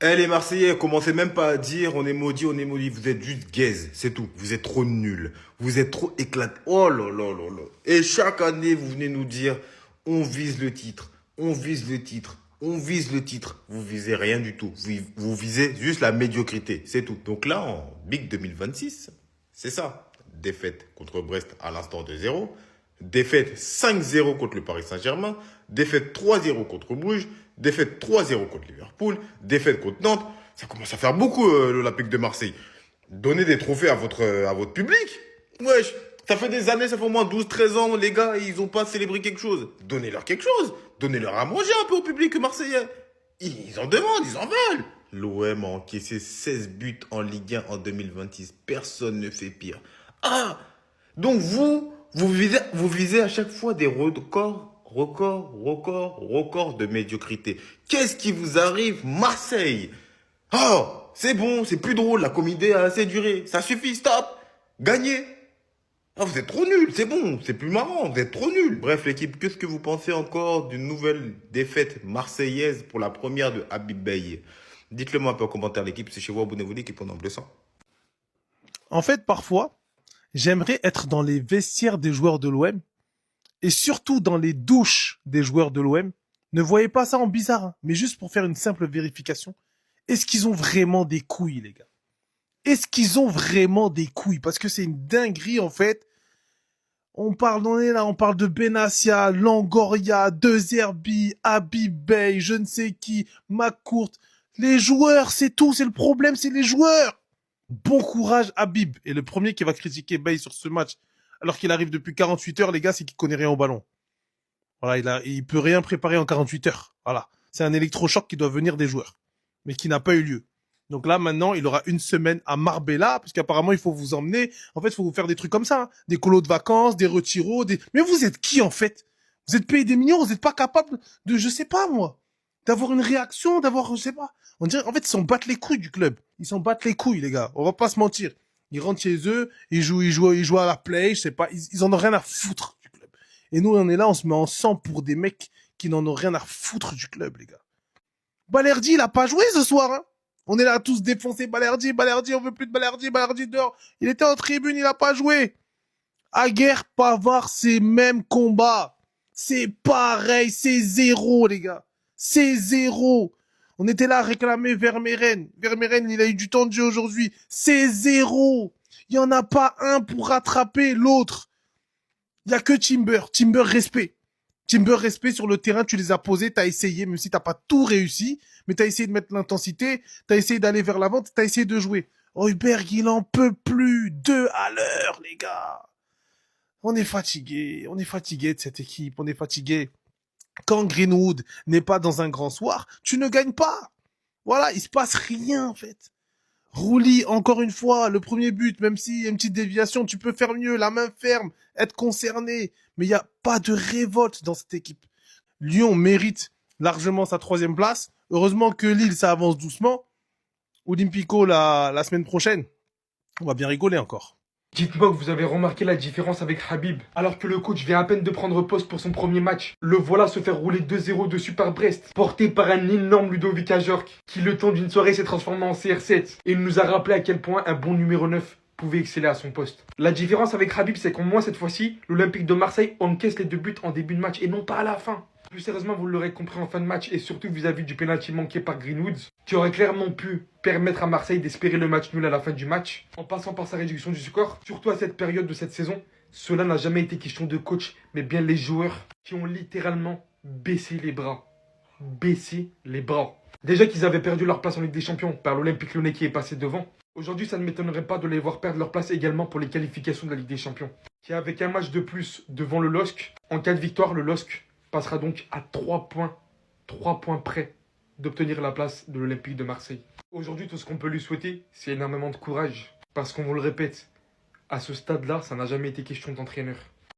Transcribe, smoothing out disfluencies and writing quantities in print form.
Eh les Marseillais, commencez même pas à dire on est maudit, on est maudit. Vous êtes juste gaze, c'est tout. Vous êtes trop nuls. Vous êtes trop éclatés. Oh là là là là. Et chaque année, vous venez nous dire on vise le titre, on vise le titre, on vise le titre. Vous visez rien du tout. Vous visez juste la médiocrité, c'est tout. Donc là, en Big 2026, c'est ça. Défaite contre Brest à l'instant de 0. Défaite 5-0 contre le Paris Saint-Germain. Défaite 3-0 contre Bruges. Défaite 3-0 contre Liverpool. Défaite contre Nantes. Ça commence à faire beaucoup, l'Olympique de Marseille. Donnez des trophées à votre public. Wesh, ça fait des années, ça fait au moins 12-13 ans, les gars, ils ont pas célébré quelque chose. Donnez-leur quelque chose. Donnez-leur à manger un peu au public marseillais. Ils en demandent, ils en veulent. L'OM a encaissé 16 buts en Ligue 1 en 2026. Personne ne fait pire. Ah, donc vous visez à chaque fois des records de médiocrité. Qu'est-ce qui vous arrive, Marseille? Oh, c'est bon, c'est plus drôle, la comédie a assez duré. Ça suffit, stop. Gagnez. Ah, vous êtes trop nuls, c'est bon, c'est plus marrant, vous êtes trop nuls. Bref, l'équipe, qu'est-ce que vous pensez encore d'une nouvelle défaite marseillaise pour la première de Habib Beye? Dites-le moi un peu en commentaire, l'équipe, c'est chez vous, abonnez-vous, l'équipe, on en blessant. En fait, parfois, j'aimerais être dans les vestiaires des joueurs de l'OM et surtout dans les douches des joueurs de l'OM. Ne voyez pas ça en bizarre, hein, mais juste pour faire une simple vérification. Est-ce qu'ils ont vraiment des couilles, les gars? Est-ce qu'ils ont vraiment des couilles? Parce que c'est une dinguerie, en fait. On est là, on parle de Benassia, Longoria, De Zerbi, Habib Beye, je ne sais qui, McCourt. Les joueurs, c'est tout, c'est le problème, c'est les joueurs. Bon courage, Habib. Et le premier qui va critiquer Beye sur ce match, alors qu'il arrive depuis 48 heures, les gars, c'est qu'il connaît rien au ballon. Voilà, il peut rien préparer en 48 heures. Voilà. C'est un électrochoc qui doit venir des joueurs, mais qui n'a pas eu lieu. Donc là, maintenant, il aura une semaine à Marbella, parce qu'apparemment, il faut vous emmener. En fait, il faut vous faire des trucs comme ça, hein. Des colos de vacances, des retiros, des... Mais vous êtes qui, en fait? Vous êtes payé des millions, vous n'êtes pas capable de, je sais pas, moi, d'avoir une réaction, d'avoir, je sais pas. On dirait, en fait, ils s'en battent les couilles du club. Ils s'en battent les couilles, les gars. On va pas se mentir. Ils rentrent chez eux, ils jouent à la play, je sais pas. Ils en ont rien à foutre du club. Et nous, on est là, on se met en sang pour des mecs qui n'en ont rien à foutre du club, les gars. Balerdi, il a pas joué ce soir, hein. On est là tous défoncés. Balerdi, on veut plus de Balerdi dehors. Il était en tribune, il a pas joué. Aguerre, Pavard, c'est même combat. C'est pareil, c'est zéro, les gars. C'est zéro. On était là à réclamer Vermeeren. Vermeeren, il a eu du temps de jeu aujourd'hui. C'est zéro. Il y en a pas un pour rattraper l'autre. Il y a que Timber. Timber, respect. Timber, respect sur le terrain, tu les as posés, t'as essayé, même si t'as pas tout réussi, mais t'as essayé de mettre l'intensité, t'as essayé d'aller vers l'avant, t'as essayé de jouer. Heuberg, il en peut plus. 2 à l'heure, les gars. On est fatigué de cette équipe, on est fatigué. Quand Greenwood n'est pas dans un grand soir, tu ne gagnes pas. Voilà, il se passe rien, en fait. Rouli, encore une fois, le premier but, même s'il y a une petite déviation, tu peux faire mieux, la main ferme, être concerné. Mais il n'y a pas de révolte dans cette équipe. Lyon mérite largement sa 3e place. Heureusement que Lille, ça avance doucement. Olympico, la semaine prochaine, on va bien rigoler encore. Dites-moi que vous avez remarqué la différence avec Habib, alors que le coach vient à peine de prendre poste pour son premier match. Le voilà se faire rouler 2-0 dessus par Brest, porté par un énorme Ludovic Ajorc, qui le temps d'une soirée s'est transformé en CR7, et nous a rappelé à quel point un bon numéro 9 pouvait exceller à son poste. La différence avec Habib, c'est qu'au moins cette fois-ci, l'Olympique de Marseille encaisse les 2 buts en début de match, et non pas à la fin. Plus sérieusement, vous l'aurez compris en fin de match, et surtout vis-à-vis du pénalty manqué par Greenwood, qui aurait clairement pu permettre à Marseille d'espérer le match nul à la fin du match, en passant par sa réduction du score. Surtout à cette période de cette saison, cela n'a jamais été question de coach, mais bien les joueurs qui ont littéralement baissé les bras. Baissé les bras. Déjà qu'ils avaient perdu leur place en Ligue des Champions par l'Olympique Lyonnais qui est passé devant, aujourd'hui ça ne m'étonnerait pas de les voir perdre leur place également pour les qualifications de la Ligue des Champions. Qui avec un match de plus devant le LOSC, en cas de victoire, le LOSC passera donc à 3 points près d'obtenir la place de l'Olympique de Marseille. Aujourd'hui, tout ce qu'on peut lui souhaiter, c'est énormément de courage. Parce qu'on vous le répète, à ce stade-là, ça n'a jamais été question d'entraîneur.